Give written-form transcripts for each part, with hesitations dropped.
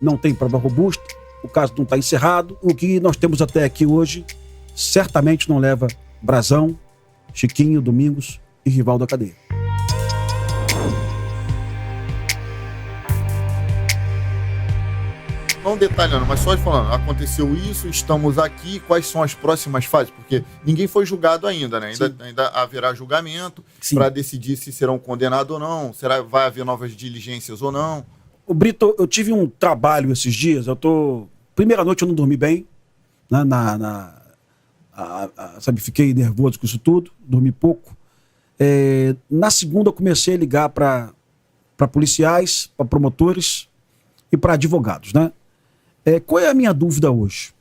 não tem prova robusta, o caso não está encerrado. O que nós temos até aqui hoje certamente não leva Brazão, Chiquinho, Domingos e Rivaldo à cadeia. Não detalhando, mas só falando, aconteceu isso, estamos aqui, quais são as próximas fases? Porque ninguém foi julgado ainda, né? Ainda haverá julgamento para decidir se serão condenados ou não, vai haver novas diligências ou não. O Brito, eu tive um trabalho esses dias, primeira noite eu não dormi bem, né? Sabe, fiquei nervoso com isso tudo, dormi pouco. Na segunda eu comecei a ligar para policiais, para promotores e para advogados, né? Qual é a minha dúvida hoje?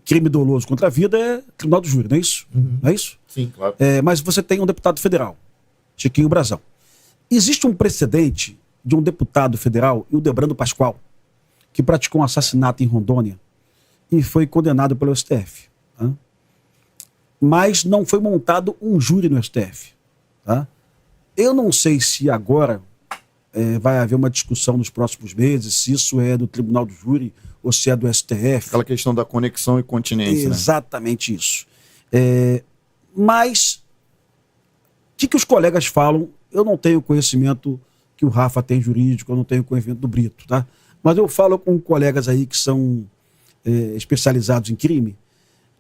Crime doloso contra a vida é tribunal do júri, não é isso? Uhum. Não é isso? Sim, claro. Mas você tem um deputado federal, Chiquinho Brazão. Existe um precedente de um deputado federal, Hildebrando Pascoal, que praticou um assassinato em Rondônia e foi condenado pelo STF. Tá? Mas não foi montado um júri no STF. Tá? Eu não sei se agora vai haver uma discussão nos próximos meses, se isso é do Tribunal do Júri ou se é do STF. Aquela questão da conexão e continência. Exatamente, né? Isso. Mas o que os colegas falam, eu não tenho conhecimento que o Rafa tem jurídico, eu não tenho conhecimento do Brito, tá? Mas eu falo com colegas aí que são especializados em crime,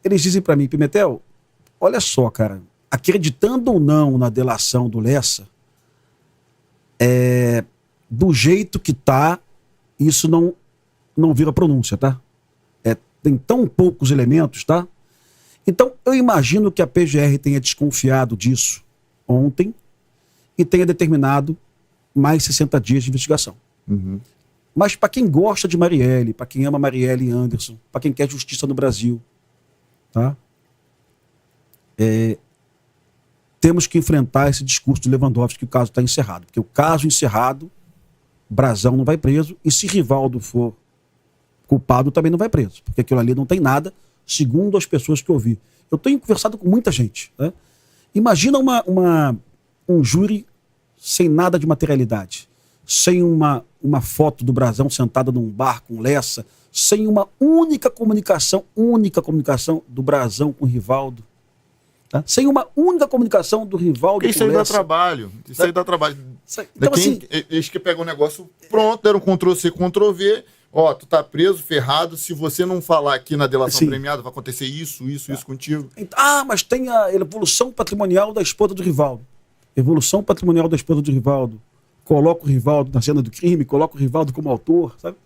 eles dizem para mim, Pimentel, olha só, cara, acreditando ou não na delação do Lessa, do jeito que tá, isso não vira pronúncia, tá? Tem tão poucos elementos, tá? Então, eu imagino que a PGR tenha desconfiado disso ontem e tenha determinado mais 60 dias de investigação. Uhum. Mas para quem gosta de Marielle, para quem ama Marielle e Anderson, para quem quer justiça no Brasil, tá? Temos que enfrentar esse discurso de Lewandowski que o caso está encerrado. Porque o caso encerrado, Brazão não vai preso, e se Rivaldo for culpado, também não vai preso. Porque aquilo ali não tem nada, segundo as pessoas que eu ouvi. Eu tenho conversado com muita gente. Né? Imagina um júri sem nada de materialidade, sem uma foto do Brazão sentada num bar com Lessa, sem uma única comunicação do Brazão com o Rivaldo. Tá? Sem uma única comunicação do Rivaldo com o Lessa. Isso aí dá trabalho. Isso aí dá trabalho. Então, assim, eles que pegam o negócio pronto, deram Ctrl-C, Ctrl-V, tu tá preso, ferrado, se você não falar aqui na delação premiada, vai acontecer isso contigo. Mas tem a evolução patrimonial da esposa do Rivaldo. Evolução patrimonial da esposa do Rivaldo. Coloca o Rivaldo na cena do crime, coloca o Rivaldo como autor, sabe?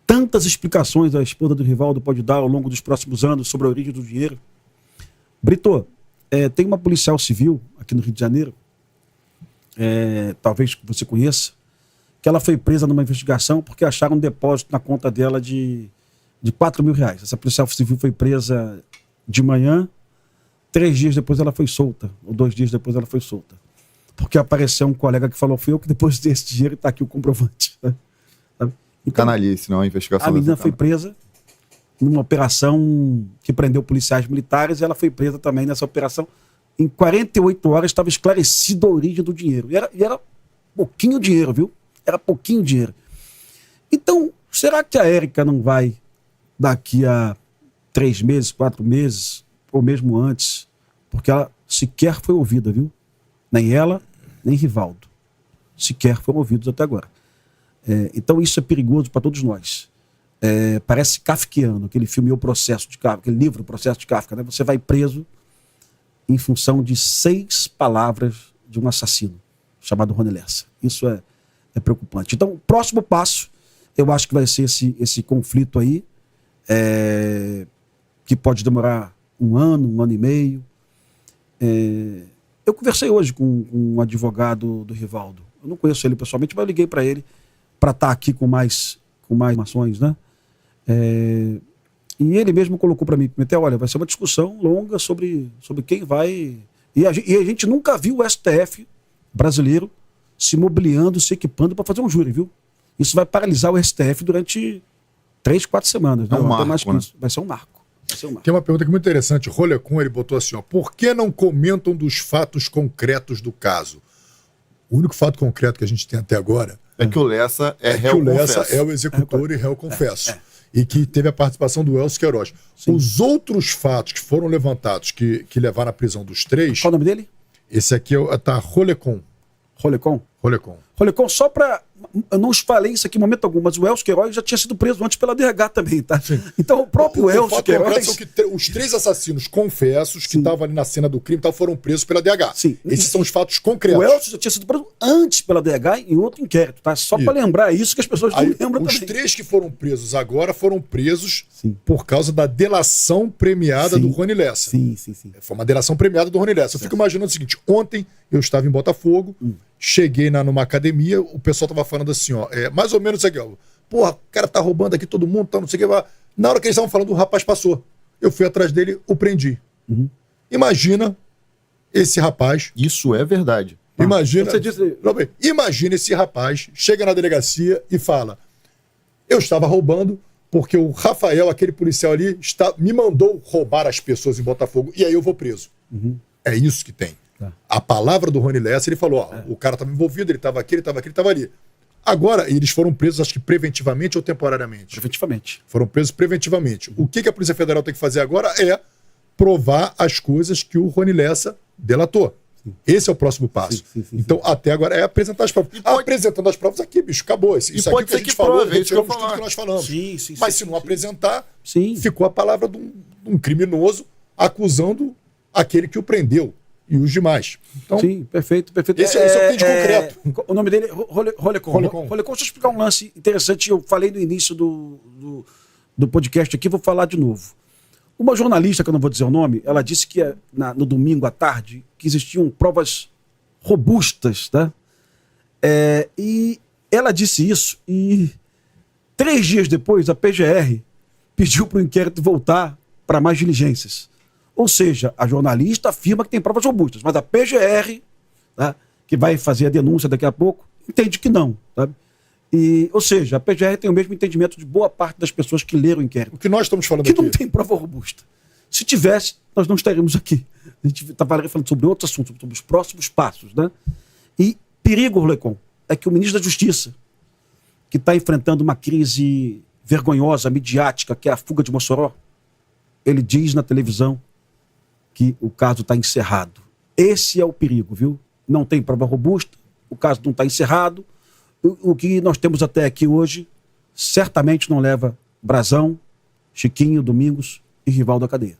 Tantas explicações a esposa do Rivaldo pode dar ao longo dos próximos anos sobre a origem do dinheiro. Brito, tem uma policial civil aqui no Rio de Janeiro, talvez você conheça, que ela foi presa numa investigação porque acharam um depósito na conta dela de R$4.000. Essa policial civil foi presa de manhã, 3 dias depois ela foi solta, ou 2 dias depois ela foi solta. Porque apareceu um colega que falou, fui eu que depositei esse dinheiro e está aqui o comprovante. Né? Então, canalice, não, a investigação. A menina foi presa numa operação que prendeu policiais militares, e ela foi presa também nessa operação. Em 48 horas estava esclarecida a origem do dinheiro. E era pouquinho dinheiro, viu? Era pouquinho dinheiro. Então, será que a Érica não vai, daqui a 3 meses, 4 meses, ou mesmo antes, porque ela sequer foi ouvida, viu? Nem ela, nem Rivaldo. Sequer foram ouvidos até agora. Então isso é perigoso para todos nós. Parece kafkiano, aquele filme O Processo de Kafka, aquele livro O Processo de Kafka, né? Você vai preso em função de 6 palavras de um assassino chamado Rony Lessa. Isso é preocupante. Então, o próximo passo, eu acho que vai ser esse conflito aí, que pode demorar 1 ano, 1 ano e meio. Eu conversei hoje com um advogado do Rivaldo. Eu não conheço ele pessoalmente, mas eu liguei para ele para estar aqui com mais informações, né? E ele mesmo colocou para mim, Pimentel, olha, vai ser uma discussão longa sobre quem vai... E a gente nunca viu o STF brasileiro se mobiliando, se equipando para fazer um júri, viu? Isso vai paralisar o STF durante 3, 4 semanas. É um marco, mais que né? isso. Vai ser um marco. Tem uma pergunta que é muito interessante. Rolecon, ele botou assim, por que não comentam dos fatos concretos do caso? O único fato concreto que a gente tem até agora é que o Lessa é réu que o Lessa confesso. é o executor e réu confesso. E que teve a participação do Elcio Queiroz. Sim. Os outros fatos que foram levantados, que levaram à prisão dos 3... Qual o nome dele? Esse aqui tá Rolecon. Rolecon? Rolecon. Rolecon, só para... Eu não falei isso aqui em momento algum, mas o Elcio Queiroz já tinha sido preso antes pela DH também, tá? Sim. Então o próprio Elcio Queiroz... São que os 3 assassinos confessos que estavam ali na cena do crime foram presos pela DH. Sim. Esses são os fatos concretos. O Elcio já tinha sido preso antes pela DH em outro inquérito, tá? Só para lembrar isso que as pessoas não lembram os também. 3 que foram presos agora foram presos por causa da delação premiada do Rony Lessa. Sim. Foi uma delação premiada do Rony Lessa. Eu fico imaginando o seguinte, ontem eu estava em Botafogo, cheguei numa academia, o pessoal tava falando assim, ó, mais ou menos aqui, ó, porra, o cara tá roubando aqui todo mundo, tá, não sei o que. Na hora que eles estavam falando, o rapaz passou. Eu fui atrás dele, o prendi. Imagina esse rapaz... Isso é verdade. Imagina esse rapaz, chega na delegacia e fala, eu estava roubando porque o Rafael, aquele policial ali, me mandou roubar as pessoas em Botafogo, e aí eu vou preso. É isso que tem. A palavra do Rony Lessa, ele falou, o cara estava envolvido, ele estava aqui, ele estava ali. Agora, eles foram presos, acho que preventivamente ou temporariamente? Preventivamente. Foram presos preventivamente. O que a Polícia Federal tem que fazer agora é provar as coisas que o Rony Lessa delatou. Esse é o próximo passo. Então, até agora, é apresentar as provas. Apresentando as provas aqui, bicho, acabou. Isso aqui que a gente falou, retiramos tudo que nós falamos. Mas se não apresentar, ficou a palavra de um criminoso acusando aquele que o prendeu e os demais. Então, sim, perfeito. Esse é o fim de concreto. O nome dele é Rolecon. Deixa eu explicar um lance interessante. Eu falei no início do podcast aqui, vou falar de novo. Uma jornalista, que eu não vou dizer o nome, ela disse que no domingo à tarde que existiam provas robustas, tá? E ela disse isso e 3 dias depois a PGR pediu para o inquérito voltar para mais diligências. Ou seja, a jornalista afirma que tem provas robustas, mas a PGR, tá, que vai fazer a denúncia daqui a pouco, entende que não, sabe? Ou seja, a PGR tem o mesmo entendimento de boa parte das pessoas que leram o inquérito. O que nós estamos falando aqui. Que não tem prova robusta. Se tivesse, nós não estaríamos aqui. A gente está falando sobre outros assuntos, sobre os próximos passos, né? E perigo, Rolecon, é que o ministro da Justiça, que está enfrentando uma crise vergonhosa, midiática, que é a fuga de Mossoró, ele diz na televisão que o caso está encerrado. Esse é o perigo, viu? Não tem prova robusta, o caso não está encerrado. O que nós temos até aqui hoje certamente não leva Brazão, Chiquinho, Domingos e Rivaldo à cadeia.